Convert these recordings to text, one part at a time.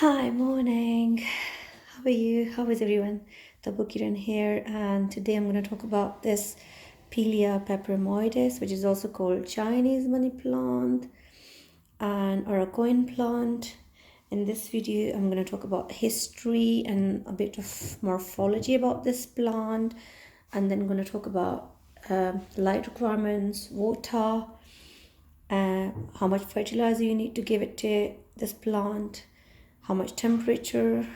Hi, morning. How are you? How is everyone? Tabukiran here, and today I'm going to talk about this Pilea Peperomioides, which is also called Chinese money plant and or a coin plant. In this video, I'm going to talk about history and a bit of morphology about this plant, and then I'm going to talk about light requirements, water, how much fertilizer you need to give it to this plant, how much temperature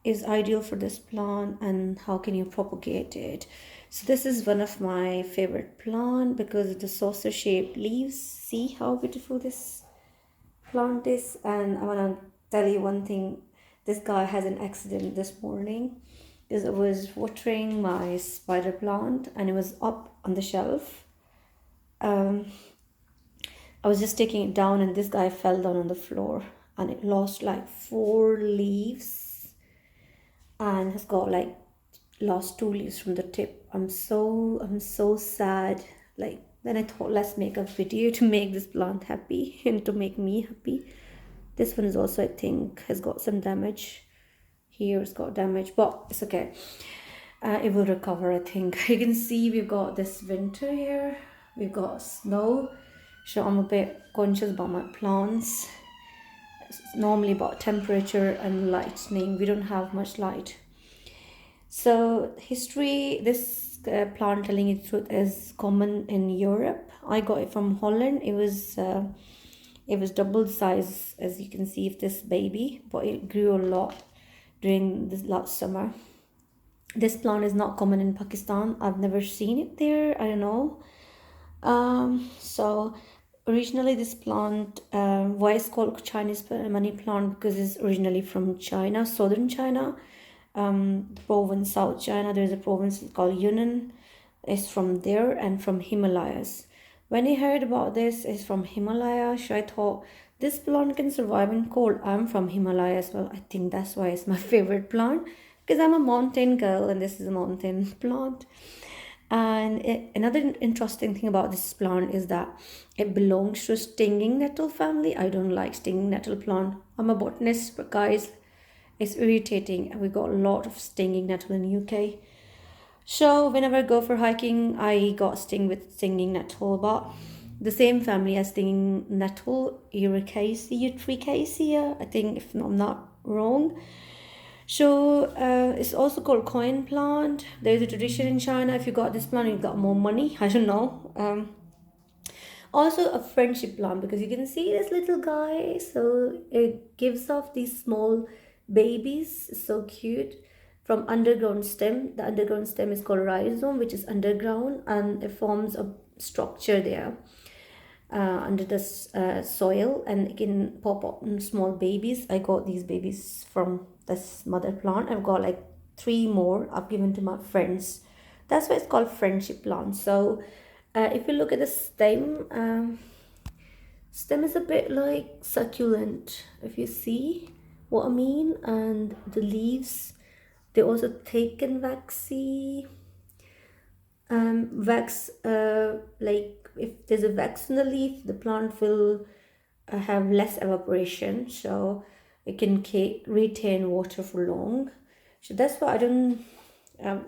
is ideal for this plant, and how can you propagate it. So this is one of my favorite plant because of the saucer shaped leaves. See how beautiful this plant is. And I want to tell you one thing. This guy has an accident this morning because I was watering my spider plant and it was up on the shelf. I was just taking it down and this guy fell down on the floor and it lost like 4 leaves and has got like lost 2 leaves from the tip. I'm so sad. Like then I thought let's make a video to make this plant happy and to make me happy. This one is also I think has got some damage. Here it's got damage, but it's okay. It will recover I think. You can see we've got this winter here. We've got snow. So I'm a bit conscious about my plants. It's normally about temperature and lightning. We don't have much light. So history, this plant, telling you the truth, is common in Europe. I got it from Holland. It was double the size as you can see of this baby, but it grew a lot during this last summer. This plant is not common in Pakistan. I've never seen it there. I don't know. So originally this plant, why it's called Chinese money plant, because it's originally from China, southern China, the province South China. There's a province called Yunnan. It's from there and from Himalayas. When I heard about this, it's from Himalaya, so I thought this plant can survive in cold. I'm from Himalayas. Well, I think that's why it's my favorite plant because I'm a mountain girl and this is a mountain plant. And another interesting thing about this plant is that it belongs to a stinging nettle family. I don't like stinging nettle plant. I'm a botanist, but guys, it's irritating. We got a lot of stinging nettle in UK. So whenever I go for hiking, I got sting with stinging nettle. But the same family as stinging nettle, Ericaceae, Tricaceae, I think, if I'm not wrong. So it's also called coin plant. There's a tradition in China. If you got this plant, you got more money. I don't know. Also a friendship plant because you can see this little guy. So it gives off these small babies. It's so cute. From underground stem. The underground stem is called rhizome, which is underground, and it forms a structure there under the soil, and it can pop up small babies. I got these babies from this mother plant. I've got like 3 more I've given to my friends. That's why it's called friendship plant. So if you look at the stem is a bit like succulent, if you see what I mean. And the leaves, they're also thick and waxy. Wax, like if there's a wax in the leaf, the plant will have less evaporation, so it can retain water for long. So that's why I don't.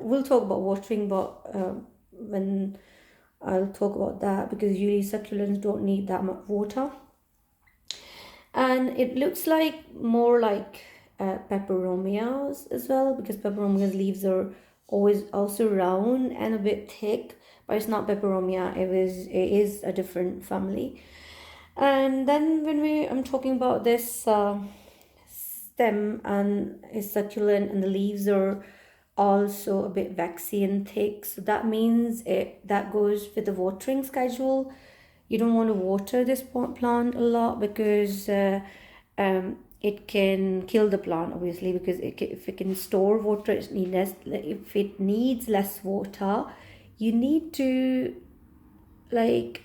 We'll talk about watering, but when I'll talk about that because usually succulents don't need that much water. And it looks like more like peperomias as well because peperomias leaves are always also round and a bit thick, but it's not peperomia. It is a different family. And then when I'm talking about this stem and is succulent and the leaves are also a bit waxy and thick, so that means that goes with the watering schedule. You don't want to water this plant a lot because it can kill the plant obviously because if it can store water, if it needs less water, you need to like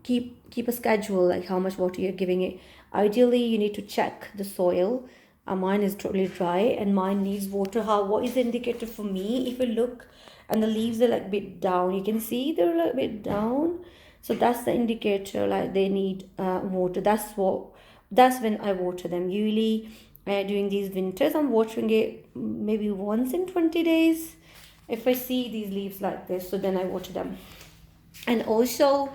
keep a schedule like how much water you're giving it. Ideally you need to check the soil. Mine is totally dry and mine needs water. What is the indicator for me? If you look and the leaves are like a bit down, you can see they're like a bit down, so that's the indicator like they need water. That's that's when I water them. Usually during these winters, I'm watering it maybe once in 20 days. If I see these leaves like this, so then I water them. And also,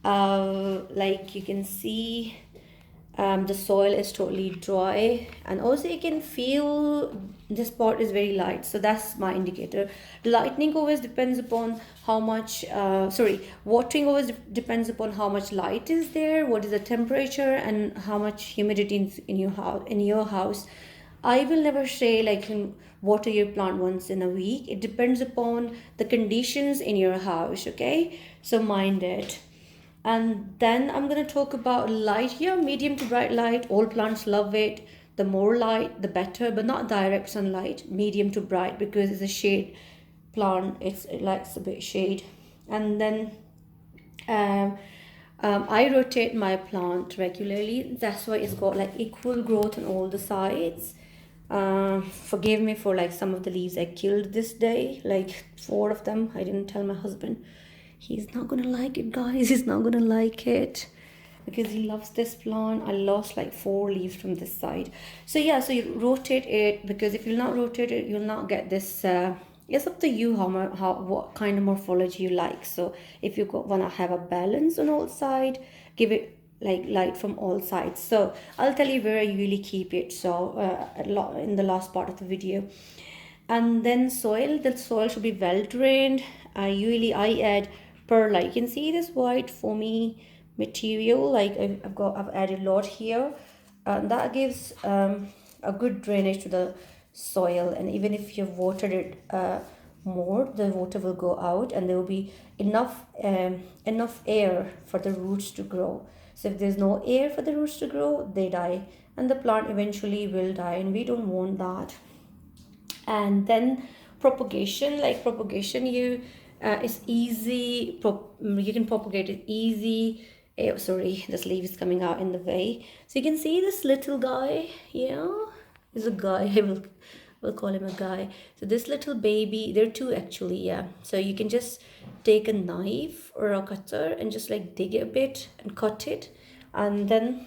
like you can see, the soil is totally dry, and also you can feel this pot is very light, so that's my indicator. Lightning always depends upon how much watering always depends upon how much light is there, what is the temperature, and how much humidity in your house. I will never say like water your plant once in a week. It depends upon the conditions in your house, okay? So mind it. And then I'm going to talk about light here, medium to bright light. All plants love it. The more light, the better, but not direct sunlight. Medium to bright, because it's a shade plant. It likes a bit shade. And then um, I rotate my plant regularly. That's why it's got like equal growth on all the sides. Forgive me for like some of the leaves I killed this day, like 4 of them. I didn't tell my husband. He's not gonna like it, guys. He's not gonna like it because he loves this plant. I lost like 4 leaves from this side. So yeah, so you rotate it, because if you'll not rotate it, you'll not get this. It's up to you what kind of morphology you like. So if you wanna have a balance on all sides, give it like light from all sides. So I'll tell you where I usually keep it. So in the last part of the video. And then soil. The soil should be well drained. I add perlite. You can see this white foamy material. Like I've added a lot here, and that gives a good drainage to the soil. And even if you've watered it more, the water will go out, and there will be enough air for the roots to grow. So if there's no air for the roots to grow, they die, and the plant eventually will die, and we don't want that. And then propagation, you is easy. You can propagate it easy. Sorry, this leaf is coming out in the way. So you can see this little guy. Yeah, is a guy. We'll call him a guy. So this little baby, there are 2 actually. Yeah, so you can just take a knife or a cutter and just like dig it a bit and cut it, and then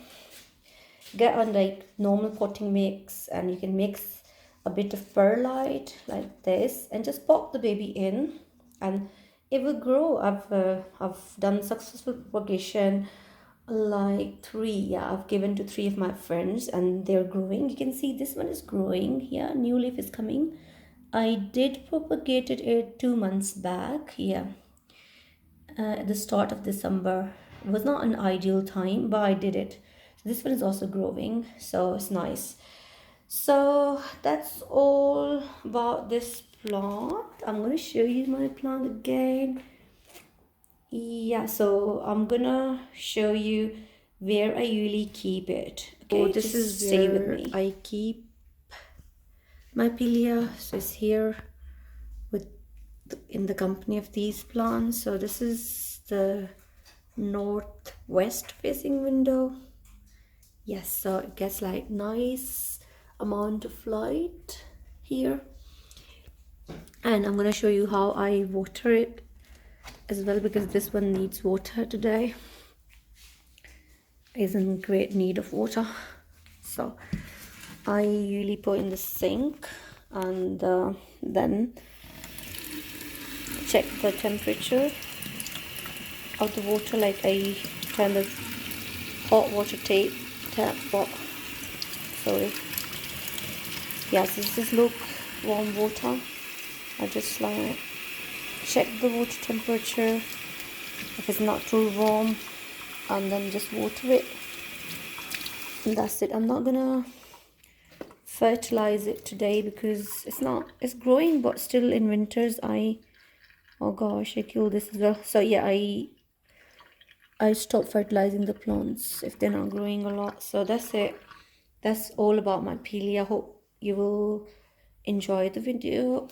get on like normal potting mix, and you can mix a bit of perlite like this and just pop the baby in, and it will grow. I've done successful propagation like 3. Yeah, I've given to 3 of my friends, and they're growing. You can see this one is growing. Yeah, new leaf is coming. I did propagated it 2 months back. Yeah, at the start of December. It was not an ideal time, but I did it. So this one is also growing, so it's nice. So that's all about this plant. I'm gonna show you my plant again. Yeah, so I'm gonna show you where I usually keep it. Okay, so this is where I keep my Pilea. So it's here in the company of these plants. So this is the northwest facing window. Yes, so it gets like nice amount of light here, and I'm gonna show you how I water it as well, because this one needs water today. Is in great need of water. So I usually put in the sink, and then check the temperature of the water. Like I turn the hot water tap off. Sorry. Yes, this is lukewarm water. I just like check the water temperature. If it's not too warm, and then just water it, and that's it. I'm not gonna fertilize it today because it's growing, but still in winters oh gosh, I killed this as well. So yeah, I stop fertilizing the plants if they're not growing a lot. So that's it. That's all about my Pilea. I hope you will enjoy the video.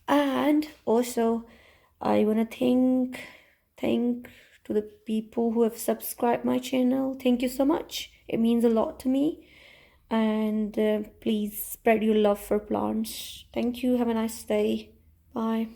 And also I want to thank to the people who have subscribed my channel. Thank you so much. It means a lot to me. And please spread your love for plants. Thank you. Have a nice day. Bye.